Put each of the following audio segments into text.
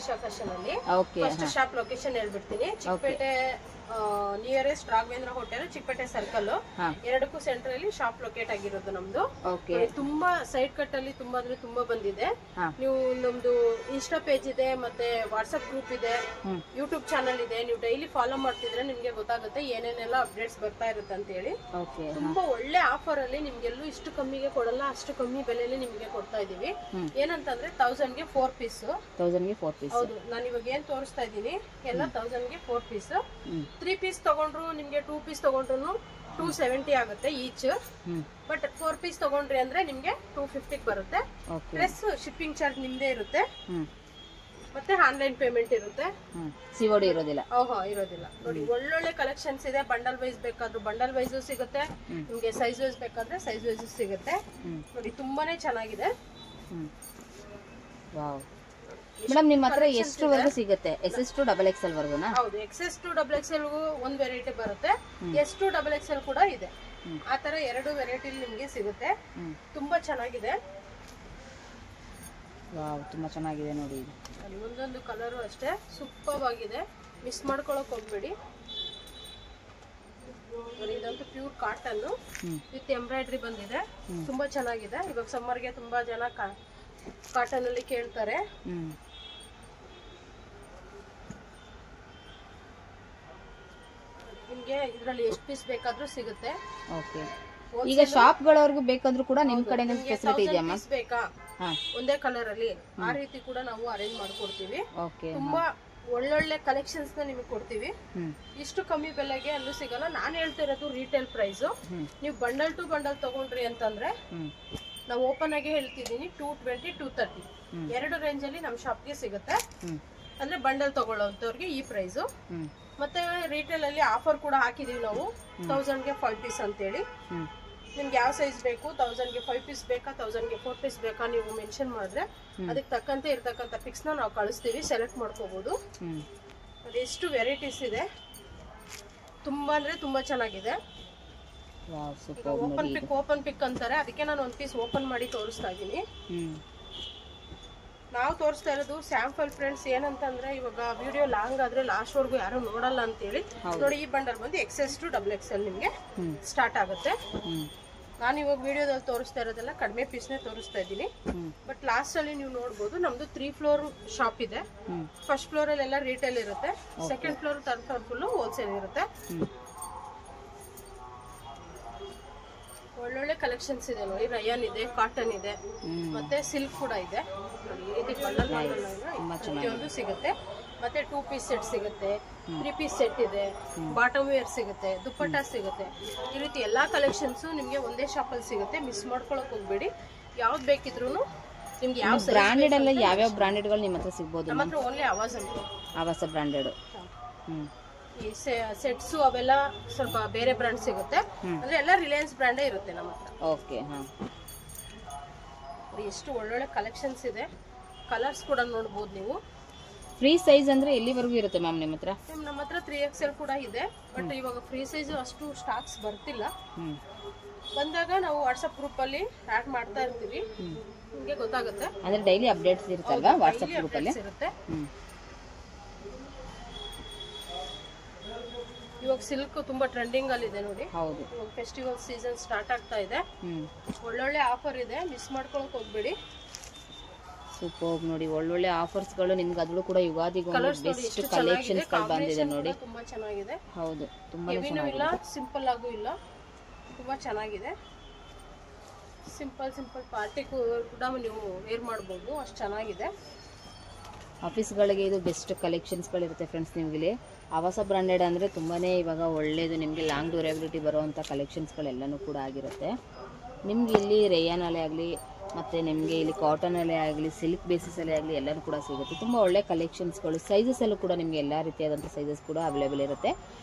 Trisha fashion ಅಲ್ಲಿ first shop location ಹೇಳ್ಬಿಡ್ತೀನಿ. Chikkapete nearest Raghavendra hotel, Chikkapete circle, ಎರಡಕ್ಕೂ ಸೆಂಟರ್ ಅಲ್ಲಿ ಶಾಪ್ ಲೊಕೇಟ್ ಆಗಿರೋದು ನಮ್ದು. ತುಂಬಾ ಸೈಡ್ ಕಟ್ ಅಲ್ಲಿ ತುಂಬಾ ಅಂದ್ರೆ ತುಂಬಾ ಬಂದಿದೆ. ನೀವು ನಮ್ದು ಇನ್ಸ್ಟಾ ಪೇಜ್ ಇದೆ, ಮತ್ತೆ ವಾಟ್ಸ್ಆಪ್ ಗ್ರೂಪ್ ಇದೆ, ಯೂಟ್ಯೂಬ್ ಚಾನಲ್ ಇದೆ. ನೀವು ಡೈಲಿ ಫಾಲೋ ಮಾಡ್ತಿದ್ರೆ ನಿಮ್ಗೆ ಗೊತ್ತಾಗುತ್ತೆ ಏನೇನೆಲ್ಲ ಅಪ್ಡೇಟ್ಸ್ ಬರ್ತಾ ಇರುತ್ತೆ ಅಂತ ಹೇಳಿ. ತುಂಬಾ ಒಳ್ಳೆ ಆಫರ್ ಅಲ್ಲಿ ನಿಮ್ಗೆಲ್ಲೂ ಇಷ್ಟು ಕಮ್ಮಿಗೆ ಕೊಡಲ್ಲ, ಅಷ್ಟು ಕಮ್ಮಿ ಬೆಲೆಯಲ್ಲಿ ನಿಮ್ಗೆ ಕೊಡ್ತಾ ಇದೀವಿ. ಏನಂತಂದ್ರೆ 1000 ಗೆ 4 ಪೀಸ್. ಹೌದು, ನಾನು ಇವಾಗ ಏನ್ ತೋರಿಸ್ತಾ ಇದ್ದೀನಿ ಎಲ್ಲ 1000 ಗೆ 4 ಪೀಸ್. 3 ಪೀಸ್ ತಗೊಂಡ್ರು ನಿಮ್ಗೆ 2 ಪೀಸ್ ತಗೊಂಡ್ರು 270 ಆಗುತ್ತೆ ಈಚ್. ಬಟ್ 4 ಪೀಸ್ ತಗೊಂಡ್ರಿ ಅಂದ್ರೆ ನಿಮ್ಗೆ 250 ಬರುತ್ತೆ. ಪ್ಲಸ್ ಶಿಪ್ಪಿಂಗ್ ಚಾರ್ಜ್ ನಿಮ್ದೇ ಇರುತ್ತೆ, ಮತ್ತೆ ಆನ್ಲೈನ್ ಪೇಮೆಂಟ್ ಇರುತ್ತೆ. ಸಿಒಡಿ ಇರೋದಿಲ್ಲ. ಇರೋದಿಲ್ಲ. ನೋಡಿ ಒಳ್ಳೊಳ್ಳೆ ಕಲೆಕ್ಷನ್ಸ್ ಇದೆ. ಬಂಡಲ್ ವೈಸ್ ಬೇಕಾದ್ರೂ ಬಂಡಲ್ ವೈಸ್ ಸಿಗುತ್ತೆ, ನಿಮ್ಗೆ ಸೈಜ್ ವೈಸ್ ಬೇಕಾದ್ರೆ ಸೈಜ್ ವೈಸ್ ಸಿಗುತ್ತೆ. ನೋಡಿ ತುಂಬಾನೇ ಚೆನ್ನಾಗಿದೆ. ಮೇಡಮ್ ನಿಮ್ಮ ಹತ್ರ ಎಷ್ಟರವರೆಗೂ ಸಿಗುತ್ತೆ? SS to XXL ವರೆಗೂನಾ? ಹೌದು, XS to XXL ಒಂದು ವೆರೈಟಿ ಬರುತ್ತೆ, S to XXL ಕೂಡ ಇದೆ. ಆ ತರ 2 ವೆರೈಟಿ ನಿಮ್ಗೆ ಸಿಗುತ್ತೆ. ತುಂಬಾ ಚೆನ್ನಾಗಿದೆ. ವಾವ್, ತುಂಬಾ ಚೆನ್ನಾಗಿದೆ ನೋಡಿ. ಒಂದೊಂದು ಕಲರು ಅಷ್ಟೇ ಸೂಪರ್ ಆಗಿದೆ, ಮಿಸ್ ಮಾಡ್ಕೊಳಕ್ ಹೋಗ್ಬೇಡಿ. ಇದಂತೂ ಪ್ಯೂರ್ ಕಾಟನ್ ವಿತ್ ಎಂಬ್ರಾಯ್ಡ್ರಿ ಬಂದಿದೆ. ತುಂಬಾ ಚೆನ್ನಾಗಿದೆ. ಇವಾಗ ಸಮ್ಮರ್ಗೆ ತುಂಬಾ ಜನ ಕಾಟನ್ ಅಲ್ಲಿ ಕೇಳ್ತಾರೆ. ನಿಮ್ಗೆ ಇದ್ರಲ್ಲಿ ಎಷ್ಟು ಪೀಸ್ ಬೇಕಾದ್ರೂ ಸಿಗುತ್ತೆ. ಈಗ ಶಾಪ್ ಗಳವರೆಗೂ ಬೇಕಾದ್ರೂ ಕೂಡ ನಿಮ್ ಕಡೆಯಿಂದ ಫೆಸಿಲಿಟಿ ಇದೆಯಾ? ಬೇಕಾ ಒಂದೇ ಕಲರ್ ಅಲ್ಲಿ ಆ ರೀತಿ ಕೂಡ ನಾವು ಅರೇಂಜ್ ಮಾಡ್ಕೊಡ್ತೀವಿ. ತುಂಬಾ ಒಳ್ಳೊಳ್ಳೆ ಕಲೆಕ್ಷನ್ಸ್ ನ ನಿಮಗೆ ಕೊಡ್ತೀವಿ. ಇಷ್ಟು ಕಮ್ಮಿ ಬೆಲೆಗೆ ಅಲ್ಲೂ ಸಿಗಲ್ಲ. ನಾನು ಹೇಳ್ತಿರೋದು ರೀಟೇಲ್ ಪ್ರೈಸ್. ನೀವು ಬಂಡಲ್ ಟು ಬಂಡಲ್ ತಗೊಂಡ್ರಿ ಅಂತಂದ್ರೆ ನಾವು ಓಪನ್ ಆಗಿ ಹೇಳ್ತಿದ್ದೀನಿ 220, 230 ಎರಡು ರೇಂಜ್ ಅಲ್ಲಿ ನಮ್ ಶಾಪ್ಗೆ ಸಿಗುತ್ತೆ. ಅಂದ್ರೆ ಬಂಡಲ್ ತಗೊಳ್ಳೋಂತವ್ರಿಗೆ ಈ ಪ್ರೈಸ್. ಮತ್ತೆ ರಿಟೇಲ್ ಅಲ್ಲಿ ಆಫರ್ ಕೂಡ ಹಾಕಿದೀವಿ ನಾವು 1000 ಗೆ 5 ಪೀಸ್ ಅಂತ ಹೇಳಿ. ನಿಮ್ಗೆ ಯಾವ ಸೈಜ್ ಬೇಕು, 1000 ಗೆ 5 ಪೀಸ್ ಬೇಕಾ, 1000 ಗೆ 4 ಪೀಸ್ ಬೇಕಾ, ನೀವು ಮೆನ್ಷನ್ ಮಾಡಿದ್ರೆ ಅದಕ್ಕೆ ತಕ್ಕಂತೆ ಇರ್ತಕ್ಕಂಥ ಪಿಕ್ಸ್ ನ ನಾವು ಕಳಿಸ್ತೀವಿ, ಸೆಲೆಕ್ಟ್ ಮಾಡ್ಕೋಬಹುದು. ಅದೆಷ್ಟು ವೆರೈಟೀಸ್ ಇದೆ, ತುಂಬಾ ಅಂದ್ರೆ ತುಂಬಾ ಚೆನ್ನಾಗಿದೆ. ಓಪನ್ ಪಿಕ್ ಅಂತಾರೆ, ಅದಕ್ಕೆ ನಾನು ಒಂದು ಪೀಸ್ ಓಪನ್ ಮಾಡಿ ತೋರಿಸ್ತಾ ಇದ್ದೀನಿ. ನಾವು ತೋರಿಸ್ತಾ ಇರೋದು ಸ್ಯಾಂಪಲ್ ಫ್ರೆಂಡ್ಸ್. ಏನಂತಂದ್ರೆ ಇವಾಗ ವಿಡಿಯೋ ಲಾಂಗ್ ಆದ್ರೆ ಲಾಸ್ಟ್ ವರ್ಗು ಯಾರು ನೋಡಲ್ಲ ಅಂತ ಹೇಳಿ. ನೋಡಿ ಈ ಬಂಡಲ್ ಬಂದು XS to XXL ನಿಮ್ಗೆ ಸ್ಟಾರ್ಟ್ ಆಗುತ್ತೆ. ನಾನು ಇವಾಗ ವಿಡಿಯೋದಲ್ಲಿ ತೋರಿಸ್ತಾ ಇರೋದೆಲ್ಲ ಕಡಿಮೆ ಪೀಸ್ನೇ ತೋರಿಸ್ತಾ ಇದ್ದೀನಿ. ಬಟ್ ಲಾಸ್ಟ್ ಅಲ್ಲಿ ನೀವು ನೋಡ್ಬೋದು ನಮ್ದು 3 ಫ್ಲೋರ್ ಶಾಪ್ ಇದೆ. ಫಸ್ಟ್ ಫ್ಲೋರ್ ಅಲ್ಲಿ ಎಲ್ಲ ರಿಟೇಲ್ ಇರುತ್ತೆ, second floor, third floor full wholesale ಇರುತ್ತೆ. ಒಳ್ಳೊಳ್ಳೆ ಕಲೆಕ್ಷನ್ಸ್ ಇದೆ ನೋಡಿ. ರಯಾನ್ ಇದೆ, ಕಾಟನ್ ಇದೆ, ಮತ್ತೆ ಸಿಲ್ಕ್ ಕೂಡ ಇದೆ. ಪ್ರತಿಯೊಂದು ಸಿಗುತ್ತೆ. ಮತ್ತೆ 2 ಪೀಸ್ ಸೆಟ್ ಸಿಗುತ್ತೆ, 3 ಪೀಸ್ ಸೆಟ್ ಇದೆ, ಬಾಟಮ್ ವೇರ್ ಸಿಗುತ್ತೆ, ದುಪ್ಪಟ್ಟ ಸಿಗುತ್ತೆ. ಈ ರೀತಿ ಎಲ್ಲಾ ಕಲೆಕ್ಷನ್ಸ್ ನಿಮ್ಗೆ ಒಂದೇ ಶಾಪ್ ಅಲ್ಲಿ ಸಿಗುತ್ತೆ. ಮಿಸ್ ಮಾಡ್ಕೊಳಕ್ ಹೋಗ್ಬೇಡಿ. ಯಾವ್ದು ಬೇಕಿದ್ರು ನಿಮ್ಗೆ ಯಾವ ಬ್ರಾಂಡೆಡ್ ಅಲ್ಲ, ಯಾವ್ಯಾವ ಬ್ರಾಂಡೆಡ್ ಗಳು ನಿಮ್ಮ ಹತ್ರ ಸಿಗಬಹುದು? ನಮ್ಮ ಹತ್ರ ಓನ್ಲಿ ಆವಾಸ ಬ್ರಾಂಡೆಡ್. ಈ ಸೆಟ್ಸ್ ಅವೆಲ್ಲ ಸ್ವಲ್ಪ ಬೇರೆ ಬ್ರಾಂಡ್ ಸಿಗುತ್ತೆ. ಅಂದ್ರೆ ಎಲ್ಲ ರಿಲಯನ್ಸ್ ಬ್ರಾಂಡೇ ಇರುತ್ತೆ ನಮ್ಮ ಹತ್ರ. ಓಕೆ. ಎಷ್ಟು ಒಳ್ಳೊಳ್ಳೆ ಕಲೆಕ್ಷನ್ಸ್ ಇದೆ. ಕಲರ್ಸ್ ಕೂಡ ನೋಡಬಹುದು ನೀವು. ಫ್ರೀ ಸೈಜ್ ಅಂದ್ರೆ ಎಲ್ಲಿವರೆಗೂ ಇರುತ್ತೆ ಮ್ಯಾಮ್ ನಿಮ್ಮ ಹತ್ರ? ನಮ್ಮ ಹತ್ರ 3XL ಕೂಡ ಇದೆ. ಬಟ್ ಇವಾಗ ಫ್ರೀ ಸೈಜ್ ಅಷ್ಟು ಸ್ಟಾಕ್ಸ್ ಬರ್ತಿಲ್ಲ. ಬಂದಾಗ ನಾವು ವಾಟ್ಸ್ಆಪ್ ಗ್ರೂಪ್ ಅಲ್ಲಿ ಆಡ್ ಮಾಡ್ತಾ ಇರ್ತೀವಿ, ನಿಮಗೆ ಗೊತ್ತಾಗುತ್ತೆ. ಅಂದ್ರೆ ಡೈಲಿ ಅಪ್ಡೇಟ್ಸ್ ಇರುತ್ತಲ್ವಾ ವಾಟ್ಸ್ಆಪ್ ಗ್ರೂಪ್ ಅಲ್ಲಿ? ಇರುತ್ತೆ. ಇವಾಗ ಸಿಲ್ಕ್ ತುಂಬಾ ಟ್ರೆಂಡಿಂಗ್ ಅಲ್ಲಿ ಇದೆ ನೋಡಿ. ಹೌದು, ಇವಾಗ ಫೆಸ್ಟಿವಲ್ ಸೀಸನ್ ಸ್ಟಾರ್ಟ್ ಆಗ್ತಾ ಇದೆ. ಒಳ್ಳೊಳ್ಳೆ ಆಫರ್ ಇದೆ, ಮಿಸ್ ಮಾಡ್ಕೊಳಕ್ ಹೋಗ್ಬೇಡಿ. ಸೂಪರ್ ನೋಡಿ, ಒಳ್ಳೊಳ್ಳೆ ಆಫರ್ಸ್ ಗಳು ನಿಮ್ಗೆ. ಅದ್ರೂ ಕೂಡ ಯುಗಾದಿಗೆ ಬೆಸ್ಟ್ ಕಲೆಕ್ಷನ್ಸ್ ಗಳು ಬಂದಿದೆ ನೋಡಿ. ತುಂಬಾ ಚೆನ್ನಾಗಿದೆ. ಹೌದು, ತುಂಬಾ ಹೆವಿನೂ ಇಲ್ಲ, ಸಿಂಪಲ್ ಆಗೂ ಇಲ್ಲ, ತುಂಬಾ ಚೆನ್ನಾಗಿದೆ. ಸಿಂಪಲ್ ಪಾರ್ಟಿ ಕೂಡ ನೀವು ವೇರ್ ಮಾಡಬಹುದು, ಅಷ್ಟು ಚೆನ್ನಾಗಿದೆ. ಆಫೀಸ್ಗಳಿಗೆ ಇದು ಬೆಸ್ಟ್ ಕಲೆಕ್ಷನ್ಸ್ಗಳಿರುತ್ತೆ ಫ್ರೆಂಡ್ಸ್. ನಿಮಗೆ ಆವಾಸ ಬ್ರಾಂಡೆಡ್ ಅಂದರೆ ತುಂಬಾ ಇವಾಗ ಒಳ್ಳೆಯದು. ನಿಮಗೆ ಲಾಂಗ್ ಡ್ಯೂರೇಬಿಲಿಟಿ ಬರುವಂಥ ಕಲೆಕ್ಷನ್ಸ್ಗಳೆಲ್ಲನೂ ಕೂಡ ಆಗಿರುತ್ತೆ. ನಿಮಗೆ ಇಲ್ಲಿ ರೇಯಾನಲ್ಲೇ ಆಗಲಿ, ಮತ್ತು ನಿಮಗೆ ಇಲ್ಲಿ ಕಾಟನಲ್ಲೇ ಆಗಲಿ, ಸಿಲ್ಕ್ ಬೇಸಿಸಲ್ಲೇ ಆಗಲಿ ಎಲ್ಲನೂ ಕೂಡ ಸಿಗುತ್ತೆ. ತುಂಬ ಒಳ್ಳೆ ಕಲೆಕ್ಷನ್ಸ್ಗಳು. ಸೈಜಸಲ್ಲೂ ಕೂಡ ನಿಮಗೆ ಎಲ್ಲ ರೀತಿಯಾದಂಥ ಸೈಜಸ್ ಕೂಡ ಅವೈಲೇಬಲ್ ಇರುತ್ತೆ.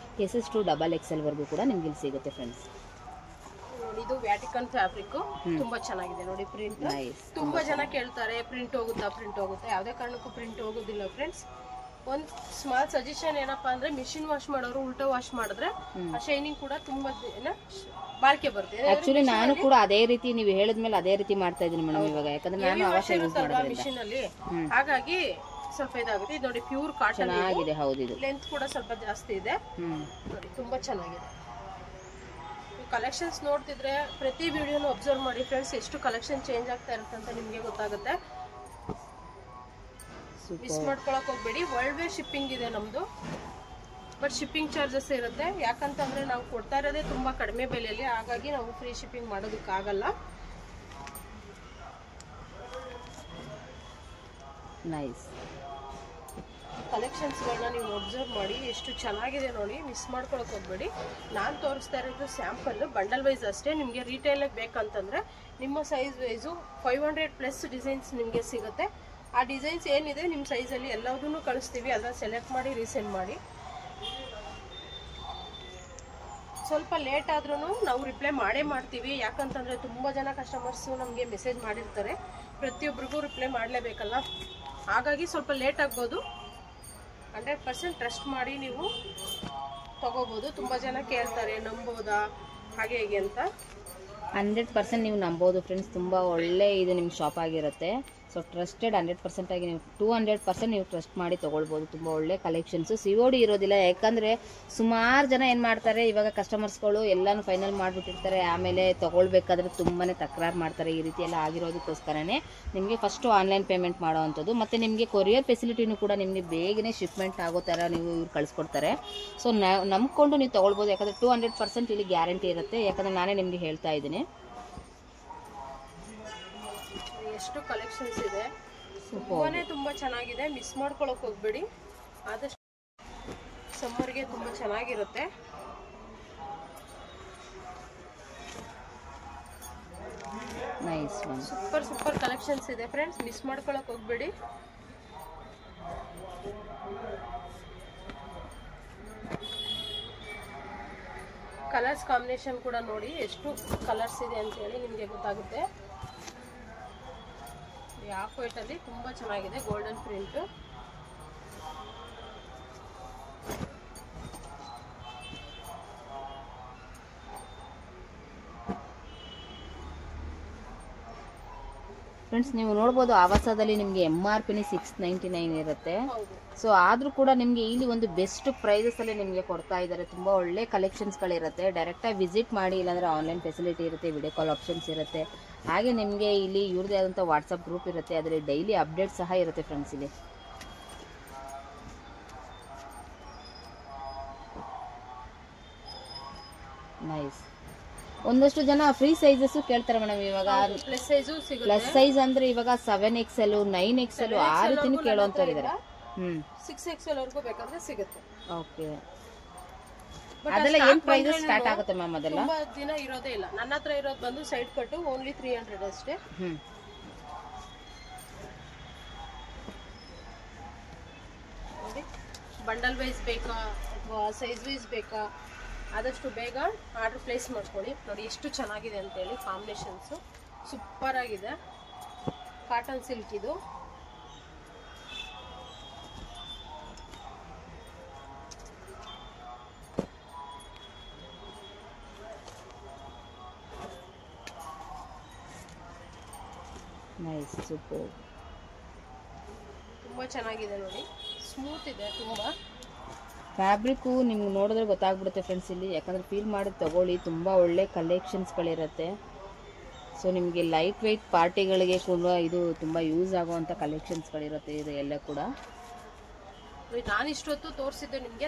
SS to XXL ವರೆಗೂ ಕೂಡ ನಿಮ್ಗೆ ಇಲ್ಲಿ ಸಿಗುತ್ತೆ ಫ್ರೆಂಡ್ಸ್. ಇದು ವ್ಯಾಟಿಕನ್ ಫ್ಯಾಬ್ರಿಕ್ ತುಂಬಾ ಚೆನ್ನಾಗಿದೆ ನೋಡಿ. ಪ್ರಿಂಟ್ ತುಂಬಾ ಜನ ಕೇಳ್ತಾರೆ, ಪ್ರಿಂಟ್ ಹೋಗುತ್ತಾ? ಯಾವ್ದೇ ಕಾರಣಕ್ಕೂ ಪ್ರಿಂಟ್ ಹೋಗೋದಿಲ್ಲ ಫ್ರೆಂಡ್ಸ್. ಒಂದ್ ಸ್ಮಾಲ್ ಸಜೆಷನ್ ಏನಪ್ಪಾ ಅಂದ್ರೆ, ಮಿಷಿನ್ ವಾಶ್ ಮಾಡೋರು ಉಲ್ಟಾ ವಾಶ್ ಮಾಡಿದ್ರೆ ಆ ಶೈನಿಂಗ್ ಕೂಡ ತುಂಬಾ ಬಾಳಿಕೆ ಬರುತ್ತೆ. ಆಕ್ಚುಲಿ ನಾನು ಕೂಡ ಅದೇ ರೀತಿ ನೀವು ಹೇಳಿದ್ಮೇಲೆ ಅದೇ ರೀತಿ ಮಾಡ್ತಾ ಇದ್ದೀನಿ ಮೇಡಮ್ ಇವಾಗ. ಯಾಕಂದ್ರೆ ನಾನು ಮಿಷಿನ್ ಅಲ್ಲಿ ಹಾಗಾಗಿ ಸ್ವಲ್ಪ ಇದಾಗುತ್ತೆ. ಇದು ನೋಡಿ ಪ್ಯೂರ್ ಕಾಟನ್ ಚೆನ್ನಾಗಿದೆ. ಹೌದು, ಇದು ಲೆಂತ್ ಕೂಡ ಸ್ವಲ್ಪ ಜಾಸ್ತಿ ಇದೆ. ನೋಡಿ ತುಂಬಾ ಚೆನ್ನಾಗಿದೆ. ಕಲೆಕ್ಷನ್ಸ್ ನೋಡ್ತಿದ್ರೆ ಪ್ರತಿ ವಿಡಿಯೋನು ಅಬ್ಸರ್ವ್ ಮಾಡಿ ಫ್ರೆಂಡ್ಸ್, ಎಷ್ಟು ಕಲೆಕ್ಷನ್ ಚೇಂಜ್ ಆಗ್ತಾ ಇರುತ್ತೆ ಅಂತ ನಿಮಗೆ ಗೊತ್ತಾಗುತ್ತೆ. ಮಿಸ್ ಮಾಡ್ಕೊಳಕ್ ಹೋಗ್ಬೇಡಿ. ವರ್ಲ್ಡ್ ವೈಡ್ ಶಿಪ್ಪಿಂಗ್ ಇದೆ ನಮ್ದು, ಬಟ್ ಶಿಪ್ಪಿಂಗ್ ಚಾರ್ಜಸ್ ಇರುತ್ತೆ. ಯಾಕಂತಂದ್ರೆ ನಾವು ಕೊಡ್ತಾ ಇರೋದೇ ತುಂಬಾ ಕಡಿಮೆ ಬೆಲೆಯಲ್ಲಿ, ಹಾಗಾಗಿ ನಾವು ಫ್ರೀ ಶಿಪ್ಪಿಂಗ್ ಮಾಡೋದಕ್ಕಾಗಲ್ಲ. ನೈಸ್ ಕಲೆಕ್ಷನ್ಸ್ಗಳನ್ನ ನೀವು ಅಬ್ಸರ್ವ್ ಮಾಡಿ, ಎಷ್ಟು ಚೆನ್ನಾಗಿದೆ ನೋಡಿ. ಮಿಸ್ ಮಾಡ್ಕೊಳಕ್ ಹೋಗ್ಬೇಡಿ. ನಾನು ತೋರಿಸ್ತಾ ಇರೋದು ಸ್ಯಾಂಪಲ್, ಬಂಡಲ್ ವೈಸ್ ಅಷ್ಟೇ. ನಿಮಗೆ ರಿಟೇಲಾಗಿ ಬೇಕಂತಂದ್ರೆ ನಿಮ್ಮ ಸೈಜ್ ವೈಸು 500+ ಡಿಸೈನ್ಸ್ ನಿಮಗೆ ಸಿಗುತ್ತೆ. ಆ ಡಿಸೈನ್ಸ್ ಏನಿದೆ ನಿಮ್ಮ ಸೈಜಲ್ಲಿ ಎಲ್ಲದನ್ನು ಕಳಿಸ್ತೀವಿ, ಅದನ್ನ ಸೆಲೆಕ್ಟ್ ಮಾಡಿ ರೀಸೆಂಡ್ ಮಾಡಿ. ಸ್ವಲ್ಪ ಲೇಟ್ ಆದ್ರೂ ನಾವು ರಿಪ್ಲೈ ಮಾಡೇ ಮಾಡ್ತೀವಿ. ಯಾಕಂತಂದರೆ ತುಂಬ ಜನ ಕಸ್ಟಮರ್ಸು ನಮಗೆ ಮೆಸೇಜ್ ಮಾಡಿರ್ತಾರೆ, ಪ್ರತಿಯೊಬ್ಬರಿಗೂ ರಿಪ್ಲೈ ಮಾಡಲೇಬೇಕಲ್ಲ, ಹಾಗಾಗಿ ಸ್ವಲ್ಪ ಲೇಟ್ ಆಗ್ಬೋದು. 100% ಟ್ರಸ್ಟ್ ಮಾಡಿ ನೀವು ತಗೋಬೋದು. ತುಂಬ ಜನ ಕೇಳ್ತಾರೆ ನಂಬೋದಾ ಹಾಗೆ ಹೇಗೆ ಅಂತ. 100% ನೀವು ನಂಬೋದು ಫ್ರೆಂಡ್ಸ್. ತುಂಬ ಒಳ್ಳೆ ಇದು ನಿಮ್ಮ ಶಾಪ್ ಆಗಿರುತ್ತೆ. ಸೊ ಟ್ರಸ್ಟೆಡ್ 100% ಆಗಿ ನೀವು 200% ನೀವು ಟ್ರಸ್ಟ್ ಮಾಡಿ ತೊಗೊಳ್ಬೋದು. ತುಂಬ ಒಳ್ಳೆ ಕಲೆಕ್ಷನ್ಸು. COD ಇರೋದಿಲ್ಲ, ಯಾಕಂದರೆ ಸುಮಾರು ಜನ ಏನು ಮಾಡ್ತಾರೆ, ಇವಾಗ ಕಸ್ಟಮರ್ಸ್ಗಳು ಎಲ್ಲನೂ ಫೈನಲ್ ಮಾಡಿಬಿಟ್ಟಿರ್ತಾರೆ, ಆಮೇಲೆ ತೊಗೊಳ್ಬೇಕಾದ್ರೆ ತುಂಬಾ ತಕರಾರು ಮಾಡ್ತಾರೆ. ಈ ರೀತಿ ಎಲ್ಲ ಆಗಿರೋದಕ್ಕೋಸ್ಕರನೇ ನಿಮಗೆ ಫಸ್ಟು ಆನ್ಲೈನ್ ಪೇಮೆಂಟ್ ಮಾಡೋ ಅಂಥದ್ದು. ಮತ್ತು ನಿಮಗೆ ಕೊರಿಯರ್ ಫೆಸಿಲಿಟಿನೂ ಕೂಡ ನಿಮಗೆ ಬೇಗನೆ ಶಿಪ್ಮೆಂಟ್ ಆಗೋ ಥರ ನೀವು ಇವ್ರು ಕಳಿಸ್ಕೊಡ್ತಾರೆ. ಸೊ ನಂಬ್ಕೊಂಡು ನೀವು ತೊಗೊಳ್ಬೋದು. ಯಾಕಂದರೆ 200% ಇಲ್ಲಿ ಗ್ಯಾರಂಟಿ ಇರುತ್ತೆ. ಯಾಕಂದರೆ ನಾನೇ ನಿಮಗೆ ಹೇಳ್ತಾ ಇದ್ದೀನಿ. ಎಷ್ಟು ಕಲೆಕ್ಷನ್ಸ್ ಇದೆ, ತುಂಬಾ ಚೆನ್ನಾಗಿದೆ. ಮಿಸ್ ಮಾಡ್ಕೊಳಕ್ ಹೋಗ್ಬೇಡಿ. ಆದಷ್ಟು ಸಮ್ಮರ್ಗೆ ತುಂಬಾ ಚೆನ್ನಾಗಿರುತ್ತೆ. Nice one. ಸೂಪರ್ ಕಲೆಕ್ಷನ್ಸ್ ಇದೆ ಫ್ರೆಂಡ್ಸ್, ಮಿಸ್ ಮಾಡ್ಕೊಳಕ್ ಹೋಗ್ಬೇಡಿ. ಕಲರ್ಸ್ ಕಾಂಬಿನೇಷನ್ ಕೂಡ ನೋಡಿ, ಎಷ್ಟು ಕಲರ್ಸ್ ಇದೆ ಅಂತ ಹೇಳಿ ನಿಮಗೆ ಗೊತ್ತಾಗುತ್ತೆ. ಆಫ್ ವೈಟ್ ಅಲ್ಲಿ ತುಂಬಾ ಚೆನ್ನಾಗಿದೆ, ಗೋಲ್ಡನ್ ಪ್ರಿಂಟ್. ಫ್ರೆಂಡ್ಸ್ ನೀವು ನೋಡ್ಬೋದು, ಆವಾಸದಲ್ಲಿ ನಿಮಗೆ MRP 699 ಇರುತ್ತೆ. ಸೊ ಆದರೂ ಕೂಡ ನಿಮಗೆ ಇಲ್ಲಿ ಒಂದು ಬೆಸ್ಟ್ ಪ್ರೈಸಸಲ್ಲಿ ನಿಮಗೆ ಕೊಡ್ತಾ ಇದ್ದಾರೆ. ತುಂಬ ಒಳ್ಳೆ ಕಲೆಕ್ಷನ್ಸ್ಗಳಿರುತ್ತೆ. ಡೈರೆಕ್ಟಾಗಿ ವಿಸಿಟ್ ಮಾಡಿ, ಇಲ್ಲಾಂದರೆ ಆನ್ಲೈನ್ ಫೆಸಿಲಿಟಿ ಇರುತ್ತೆ, ವಿಡಿಯೋ ಕಾಲ್ ಆಪ್ಷನ್ಸ್ ಇರುತ್ತೆ. ಹಾಗೆ ನಿಮಗೆ ಇಲ್ಲಿ ಇವ್ರದ್ದೇ ಆದಂಥ ವಾಟ್ಸಪ್ ಗ್ರೂಪ್ ಇರುತ್ತೆ, ಅದರಲ್ಲಿ ಡೈಲಿ ಅಪ್ಡೇಟ್ ಸಹ ಇರುತ್ತೆ ಫ್ರೆಂಡ್ಸ್. ಇಲ್ಲಿ ನೈಸ್. ಒಂದಷ್ಟು ಜನ ಫ್ರೀ ಸೈಜಸ್ಸು ಕೇಳ್ತಾರೆ ಮೇಡಮ್. ಇವಾಗ ಪ್ಲಸ್ ಸೈಜು ಸಿಗುತ್ತೆ. ಪ್ಲಸ್ ಸೈಜ್ ಅಂದ್ರೆ ಇವಾಗ 7XL 9XL ಆ ರೀತಿನೂ ಕೇಳುವಂತವ್ರು ಇದ್ದಾರೆ. 6XL ವರೆಗೂ ಬೇಕಾದ್ರೆ ಸಿಗುತ್ತೆ. ಓಕೆ, ಅದೆಲ್ಲ ಏನು ಪ್ರೈಸ್ ಸ್ಟಾರ್ಟ್ ಆಗುತ್ತೆ ಮ್ಯಾಮ್? ಅದೆಲ್ಲ ತುಂಬಾ ದಿನ ಇರೋದೇ ಇಲ್ಲ. ನನ್ನ ಹತ್ರ ಇರೋದು ಬಂದು ಸೈಡ್ ಕಟ್ಟು ಓನ್ಲಿ 300 ಅಷ್ಟೇ. ನೋಡಿ, ಬಂಡಲ್ ವೈಸ್ ಬೇಕಾ ಅಥವಾ ಸೈಜ್ ವೈಸ್ ಬೇಕಾ, ಆದಷ್ಟು ಬೇಗ ಆರ್ಡರ್ ಪ್ಲೇಸ್ ಮಾಡ್ಕೊಳ್ಳಿ. ನೋಡಿ ಎಷ್ಟು ಚೆನ್ನಾಗಿದೆ ಅಂತೇಳಿ. ಕಾಂಬಿನೇಷನ್ಸು ಸೂಪರ್ ಆಗಿದೆ. ಕಾಟನ್ ಸಿಲ್ಕ್ ಇದು. Nice, super. ತುಂಬ ಚೆನ್ನಾಗಿದೆ ನೋಡಿ, ಸ್ಮೂತ್ ಇದೆ ತುಂಬ. ಫ್ಯಾಬ್ರಿಕ್ಕು ನಿಮ್ಗೆ ನೋಡಿದ್ರೆ ಗೊತ್ತಾಗ್ಬಿಡುತ್ತೆ ಫ್ರೆಂಡ್ಸ್ ಇಲ್ಲಿ. ಯಾಕಂದರೆ ಫೀಲ್ ಮಾಡಿ ತೊಗೊಳ್ಳಿ, ತುಂಬ ಒಳ್ಳೆ ಕಲೆಕ್ಷನ್ಸ್ಗಳಿರುತ್ತೆ. ಸೊ ನಿಮಗೆ ಲೈಟ್ ವೆಯ್ಟ್ ಪಾರ್ಟಿಗಳಿಗೆ ಕೂಡ ಇದು ತುಂಬ ಯೂಸ್ ಆಗುವಂಥ ಕಲೆಕ್ಷನ್ಸ್ಗಳಿರುತ್ತೆ ಇದು ಎಲ್ಲ ಕೂಡ. ನಾನು ಇಷ್ಟೊತ್ತು ತೋರಿಸಿದ್ದು ನಿಮಗೆ